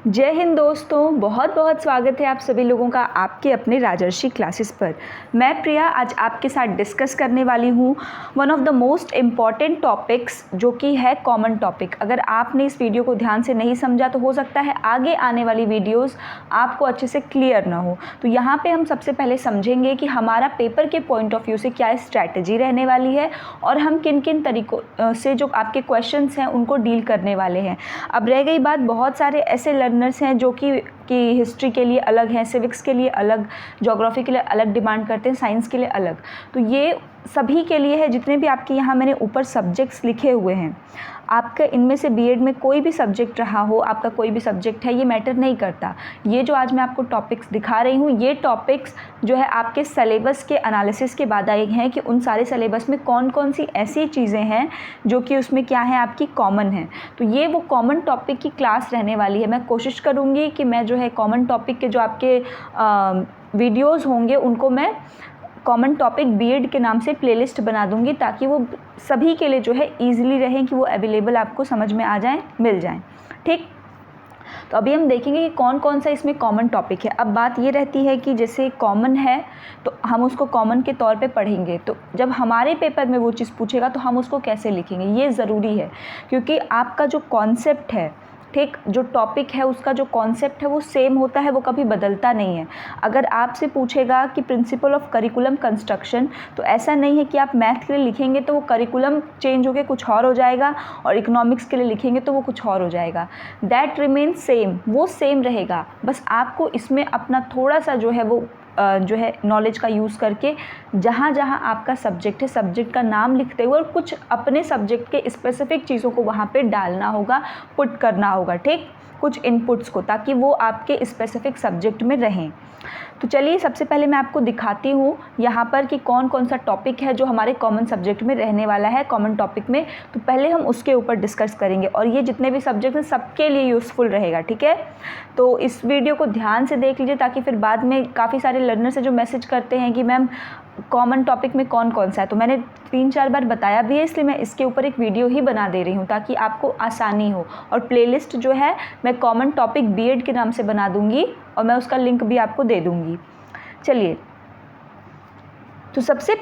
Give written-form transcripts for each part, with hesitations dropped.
जय हिंद दोस्तों, बहुत बहुत स्वागत है आप सभी लोगों का आपके अपने राजर्षि क्लासेस पर। मैं प्रिया आज आपके साथ डिस्कस करने वाली हूँ one of the most important topics जो कि है कॉमन टॉपिक। अगर आपने इस वीडियो को ध्यान से नहीं समझा तो हो सकता है आगे आने वाली वीडियोस आपको अच्छे से क्लियर ना हो। तो यहाँ पे हम सबसे पहले समझेंगे कि हमारा पेपर के पॉइंट ऑफ व्यू से क्या स्ट्रैटेजी रहने वाली है और हम किन किन तरीक़ों से जो आपके क्वेश्चंस हैं उनको डील करने वाले हैं। अब रह गई बात, बहुत सारे ऐसे लर्नर्स हैं जो कि हिस्ट्री के लिए अलग हैं, सिविक्स के लिए अलग, ज्योग्राफी के लिए अलग डिमांड करते हैं, साइंस के लिए अलग। तो ये सभी के लिए है। जितने भी आपके यहाँ मैंने ऊपर सब्जेक्ट्स लिखे हुए हैं, आपका इनमें से बीएड में कोई भी सब्जेक्ट रहा हो, आपका कोई भी सब्जेक्ट है, ये मैटर नहीं करता। ये जो आज मैं आपको टॉपिक्स दिखा रही हूँ, ये टॉपिक्स जो है आपके सिलेबस के एनालिसिस के बाद आए हैं कि उन सारे सिलेबस में कौन कौन सी ऐसी चीज़ें हैं जो कि उसमें क्या है आपकी कॉमन है। तो ये वो कॉमन टॉपिक की क्लास रहने वाली है। मैं कोशिश करूँगी कि मैं जो है कॉमन टॉपिक के जो आपके वीडियोज़ होंगे उनको मैं कॉमन टॉपिक बीएड के नाम से प्लेलिस्ट बना दूंगी, ताकि वो सभी के लिए जो है ईजिली रहें कि वो अवेलेबल आपको समझ में आ जाएं, मिल जाएं। ठीक, तो अभी हम देखेंगे कि कौन कौन सा इसमें कॉमन टॉपिक है। अब बात ये रहती है कि जैसे कॉमन है तो हम उसको कॉमन के तौर पे पढ़ेंगे, तो जब हमारे पेपर में वो चीज़ पूछेगा तो हम उसको कैसे लिखेंगे, ये ज़रूरी है। क्योंकि आपका जो कॉन्सेप्ट है, ठीक, जो टॉपिक है उसका जो कॉन्सेप्ट है वो सेम होता है, वो कभी बदलता नहीं है। अगर आपसे पूछेगा कि प्रिंसिपल ऑफ करिकुलम कंस्ट्रक्शन, तो ऐसा नहीं है कि आप मैथ के लिए लिखेंगे तो वो करिकुलम चेंज होकर कुछ और हो जाएगा और इकोनॉमिक्स के लिए लिखेंगे तो वो कुछ और हो जाएगा। दैट रिमेन सेम, वो सेम रहेगा। बस आपको इसमें अपना थोड़ा सा जो है वो जो है नॉलेज का यूज़ करके जहाँ जहाँ आपका सब्जेक्ट है, सब्जेक्ट का नाम लिखते हुए और कुछ अपने सब्जेक्ट के स्पेसिफिक चीज़ों को वहाँ पे डालना होगा, पुट करना होगा, ठीक, कुछ इनपुट्स को, ताकि वो आपके स्पेसिफिक सब्जेक्ट में रहें। तो चलिए सबसे पहले मैं आपको दिखाती हूँ यहाँ पर कि कौन कौन सा टॉपिक है जो हमारे कॉमन सब्जेक्ट में रहने वाला है, कॉमन टॉपिक में। तो पहले हम उसके ऊपर डिस्कस करेंगे और ये जितने भी सब्जेक्ट हैं सबके लिए यूज़फुल रहेगा, ठीक है। तो इस वीडियो को ध्यान से देख लीजिए, ताकि फिर बाद में काफ़ी सारे लर्नर्स हैं जो मैसेज करते हैं कि मैम कॉमन टॉपिक में कौन कौन सा है। तो मैंने 3-4 बार बताया भी है, इसलिए मैं इसके ऊपर एक वीडियो ही बना दे रही हूँ ताकि आपको आसानी हो। और प्लेलिस्ट जो है मैं कॉमन टॉपिक बीएड के नाम से बना दूँगी और मैं उसका लिंक भी आपको दे दूँगी। चलिए, तो सबसे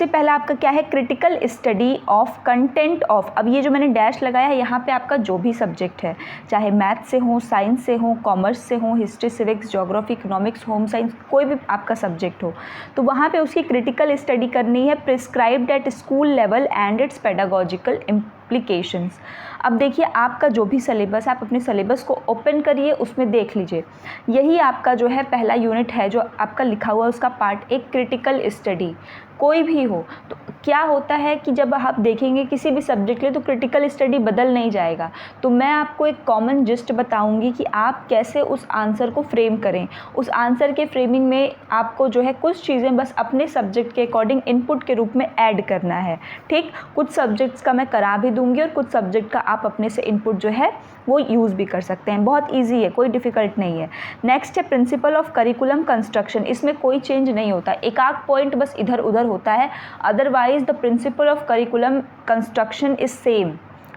पहला आपका क्या है, critical study of content of. अब ये जो मैंने डैश लगाया है यहाँ पे आपका जो भी सब्जेक्ट है, चाहे मैथ से हो, साइंस से हो, कॉमर्स से हो, history, civics, geography, economics, home science, कोई भी आपका सब्जेक्ट हो, तो वहाँ पे उसकी क्रिटिकल स्टडी करनी है, prescribed at school level and it's pedagogical implications. अब देखिए, आपका जो भी सिलेबस है, आप अपने सिलेबस को ओपन करिए, उसमें देख लीजिए, यही आपका जो है पहला यूनिट है जो आपका लिखा हुआ है, उसका पार्ट एक क्रिटिकल स्टडी। कोई भी हो तो क्या होता है कि जब आप देखेंगे किसी भी सब्जेक्ट लिए तो क्रिटिकल स्टडी बदल नहीं जाएगा। तो मैं आपको एक कॉमन जिस्ट बताऊंगी कि आप कैसे उस आंसर को फ्रेम करें। उस आंसर के फ्रेमिंग में आपको जो है कुछ चीज़ें बस अपने सब्जेक्ट के अकॉर्डिंग इनपुट के रूप में ऐड करना है, ठीक। कुछ सब्जेक्ट्स का मैं करा भी दूंगी और कुछ सब्जेक्ट का आप अपने से इनपुट जो है वो यूज़ भी कर सकते हैं। बहुत ईजी है, कोई डिफ़िकल्ट नहीं है। नेक्स्ट है प्रिंसिपल ऑफ करिकुलम कंस्ट्रक्शन। इसमें कोई चेंज नहीं होता, एक आध पॉइंट बस इधर उधर होता है, otherwise the principle of curriculum construction is same,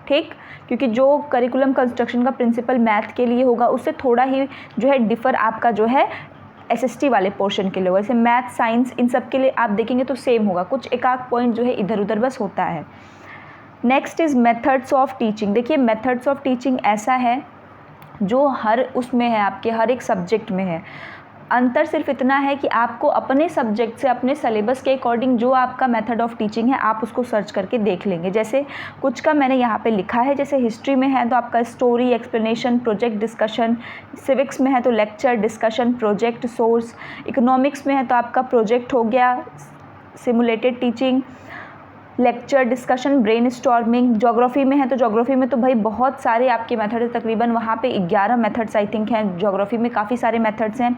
ठीक। क्योंकि जो करिकुलम कंस्ट्रक्शन का प्रिंसिपल मैथ के लिए होगा उससे थोड़ा ही जो है डिफ़र आपका जो है एसएसटी वाले पोर्शन के लिए होगा। जैसे मैथ, साइंस, इन सब के लिए आप देखेंगे तो सेम होगा, कुछ एक आध पॉइंट जो है इधर उधर बस होता है। Next is methods of teaching. देखिए, मेथड्स ऑफ टीचिंग ऐसा है जो हर उसमें है, आपके हर एक सब्जेक्ट में है। अंतर सिर्फ इतना है कि आपको अपने सब्जेक्ट से, अपने सिलेबस के अकॉर्डिंग जो आपका मेथड ऑफ टीचिंग है आप उसको सर्च करके देख लेंगे। जैसे कुछ का मैंने यहाँ पे लिखा है, जैसे हिस्ट्री में है तो आपका story, explanation, project, discussion. Civics में है तो lecture, discussion, project, source. Economics में है तो आपका प्रोजेक्ट हो गया, simulated teaching, lecture, discussion, brainstorming. Geography में है तो ज्योग्राफी में तो भाई बहुत सारे आपके मेथड है, तकरीबन वहाँ पे 11 मेथड्स आई थिंक हैं। ज्योग्राफी में काफ़ी सारे मेथड्स हैं।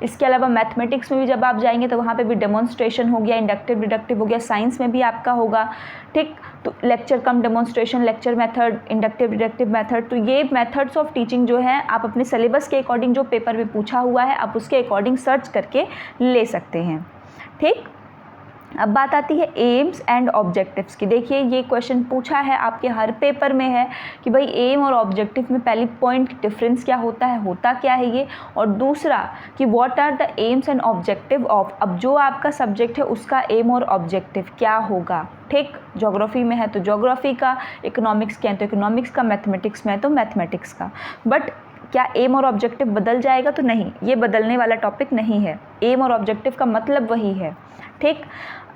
इसके अलावा मैथमेटिक्स में भी जब आप जाएंगे तो वहाँ पे भी डेमोन्स्ट्रेशन हो गया, इंडक्टिव, डिडक्टिव हो गया। साइंस में भी आपका होगा, ठीक। तो lecture cum demonstration, lecture method, inductive, deductive method. तो ये मेथड्स ऑफ टीचिंग जो है आप अपने सिलेबस के अकॉर्डिंग, जो पेपर में पूछा हुआ है, आप उसके अकॉर्डिंग सर्च करके ले सकते हैं, ठीक। अब बात आती है एम्स एंड ऑब्जेक्टिव्स की। देखिए ये क्वेश्चन पूछा है आपके हर पेपर में है कि भाई एम और ऑब्जेक्टिव में पहली पॉइंट डिफरेंस क्या होता है, होता क्या है ये, और दूसरा कि what are the aims and objective of, अब जो आपका सब्जेक्ट है उसका एम और ऑब्जेक्टिव क्या होगा। ठीक, ज्योग्राफी में है तो ज्योग्राफी का, इकोनॉमिक्स के हैं तो इकोनॉमिक्स का, मैथमेटिक्स में है तो मैथमेटिक्स का। बट क्या एम और ऑब्जेक्टिव बदल जाएगा, तो नहीं, ये बदलने वाला टॉपिक नहीं है। एम और ऑब्जेक्टिव का मतलब वही है। ठीक,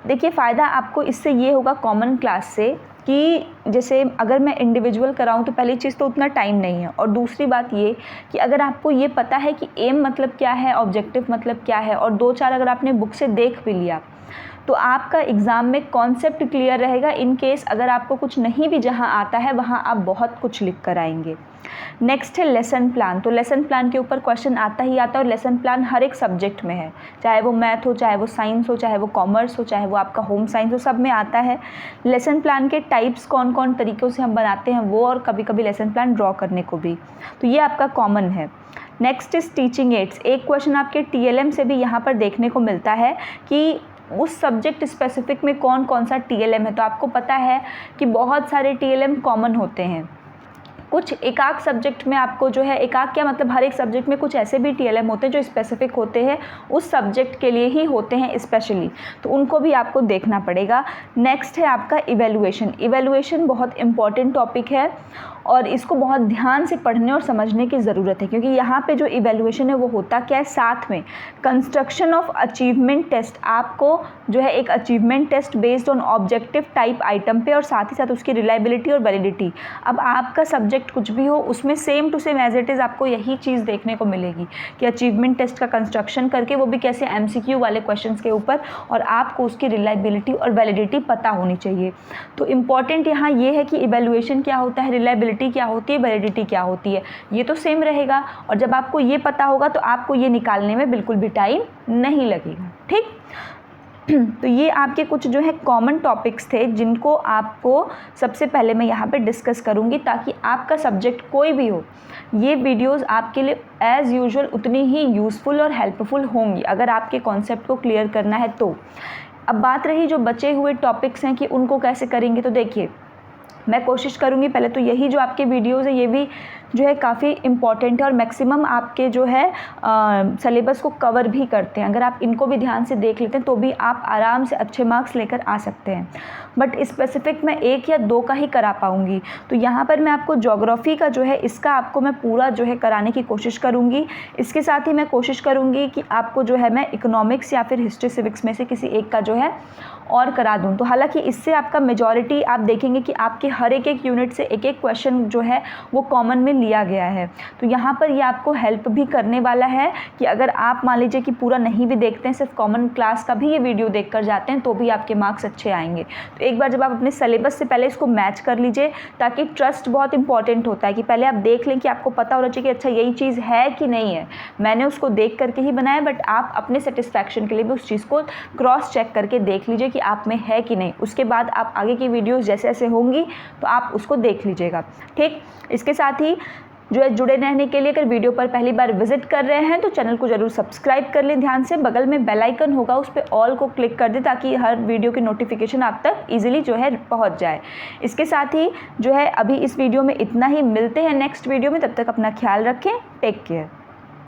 देखिए फ़ायदा आपको इससे ये होगा कॉमन क्लास से कि जैसे अगर मैं इंडिविजुअल कराऊँ तो पहली चीज़ तो उतना टाइम नहीं है, और दूसरी बात ये कि अगर आपको ये पता है कि एम मतलब क्या है, ऑब्जेक्टिव मतलब क्या है, और 2-4 अगर आपने बुक से देख भी लिया तो आपका एग्ज़ाम में कॉन्सेप्ट क्लियर रहेगा। इन केस अगर आपको कुछ नहीं भी जहाँ आता है वहाँ आप बहुत कुछ लिख कर आएंगे। नेक्स्ट है लेसन प्लान। तो लेसन प्लान के ऊपर क्वेश्चन आता ही आता है, और लेसन प्लान हर एक सब्जेक्ट में है, चाहे वो मैथ हो, चाहे वो साइंस हो, चाहे वो कॉमर्स हो, चाहे वो आपका होम साइंस हो, सब में आता है। लेसन प्लान के टाइप्स कौन कौन तरीक़ों से हम बनाते हैं वो, और कभी कभी लेसन प्लान ड्रॉ करने को भी, तो ये आपका कॉमन है। Next is teaching ads. एक क्वेश्चन आपके TLM से भी यहाँ पर देखने को मिलता है कि उस सब्जेक्ट स्पेसिफिक में कौन कौन सा TLM है। तो आपको पता है कि बहुत सारे TLM कॉमन होते हैं, कुछ एकाक सब्जेक्ट में आपको जो है, एकाक क्या मतलब हर एक सब्जेक्ट में कुछ ऐसे भी TLM होते हैं जो स्पेसिफिक होते हैं, उस सब्जेक्ट के लिए ही होते हैं स्पेशली, तो उनको भी आपको देखना पड़ेगा। नेक्स्ट है आपका इवैल्यूएशन। इवैल्यूएशन बहुत इंपॉर्टेंट टॉपिक है और इसको बहुत ध्यान से पढ़ने और समझने की ज़रूरत है, क्योंकि यहाँ पे जो इवैल्यूएशन है वो होता क्या है, साथ में कंस्ट्रक्शन ऑफ अचीवमेंट टेस्ट, आपको जो है एक achievement test based on objective type item पे, और साथ ही साथ उसकी रिलायबिलिटी और वैलिडिटी। अब आपका सब्जेक्ट कुछ भी हो उसमें same to same as it is आपको यही चीज़ देखने को मिलेगी कि अचीवमेंट टेस्ट का कंस्ट्रक्शन करके, वो भी कैसे MCQ वाले क्वेश्चंस के ऊपर, और आपको उसकी रिलायबिलिटी और वैलिडिटी पता होनी चाहिए। तो इम्पॉर्टेंट यहाँ ये है कि इवैल्यूएशन क्या होता है, रिलायबिलिटी क्या होती है, वैलिडिटी क्या होती है, ये तो सेम रहेगा, और जब आपको ये पता होगा तो आपको ये निकालने में बिल्कुल भी टाइम नहीं लगेगा। ठीक, तो ये आपके कुछ जो है कॉमन टॉपिक्स थे जिनको आपको सबसे पहले मैं यहाँ पे डिस्कस करूँगी, ताकि आपका सब्जेक्ट कोई भी हो, ये वीडियोस आपके लिए एज़ यूजुअल उतनी ही यूज़फुल और हेल्पफुल होंगी अगर आपके कॉन्सेप्ट को क्लियर करना है तो। अब बात रही जो बचे हुए टॉपिक्स हैं कि उनको कैसे करेंगे, तो देखिए मैं कोशिश करूँगी पहले तो यही जो आपके वीडियोज़ हैं ये भी जो है काफ़ी इम्पॉर्टेंट है, और मैक्सिमम आपके जो है सिलेबस को कवर भी करते हैं। अगर आप इनको भी ध्यान से देख लेते हैं तो भी आप आराम से अच्छे मार्क्स लेकर आ सकते हैं। बट स्पेसिफिक मैं 1 या 2 का ही करा पाऊँगी। तो यहाँ पर मैं आपको ज्योग्राफी का जो है इसका आपको मैं पूरा जो है कराने की कोशिश करूँगी। इसके साथ ही मैं कोशिश करूँगी कि आपको जो है मैं इकोनॉमिक्स या फिर हिस्ट्री सिविक्स में से किसी एक का जो है और करा दूँ। तो हालांकि इससे आपका मेजॉरिटी आप देखेंगे कि आपके हर एक यूनिट से एक क्वेश्चन जो है वो कॉमन में लिया गया है। तो यहाँ पर ये आपको हेल्प भी करने वाला है कि अगर आप मान लीजिए कि पूरा नहीं भी देखते हैं, सिर्फ कॉमन क्लास का भी ये वीडियो देख कर जाते हैं, तो भी आपके मार्क्स अच्छे आएंगे। तो एक बार जब आप अपने सिलेबस से पहले इसको मैच कर लीजिए, ताकि ट्रस्ट बहुत इंपॉर्टेंट होता है कि पहले आप देख लें कि आपको पता होना चाहिए कि अच्छा यही चीज़ है कि नहीं है, मैंने उसको देख करके ही बनाया, बट आप अपने सेटिस्फैक्शन के लिए भी उस चीज़ को क्रॉस चेक करके देख लीजिए कि आप में है कि नहीं। उसके बाद आप आगे की वीडियोस जैसे जैसे होंगी तो आप उसको देख लीजिएगा। ठीक, इसके साथ ही जो है जुड़े रहने के लिए अगर वीडियो पर पहली बार विजिट कर रहे हैं तो चैनल को ज़रूर सब्सक्राइब कर लें ध्यान से। बगल में बेल आइकन होगा, उस पर ऑल को क्लिक कर दें ताकि हर वीडियो की नोटिफिकेशन आप तक इजीली जो है पहुंच जाए। इसके साथ ही जो है अभी इस वीडियो में इतना ही, मिलते हैं नेक्स्ट वीडियो में, तब तक अपना ख्याल रखें, टेक केयर।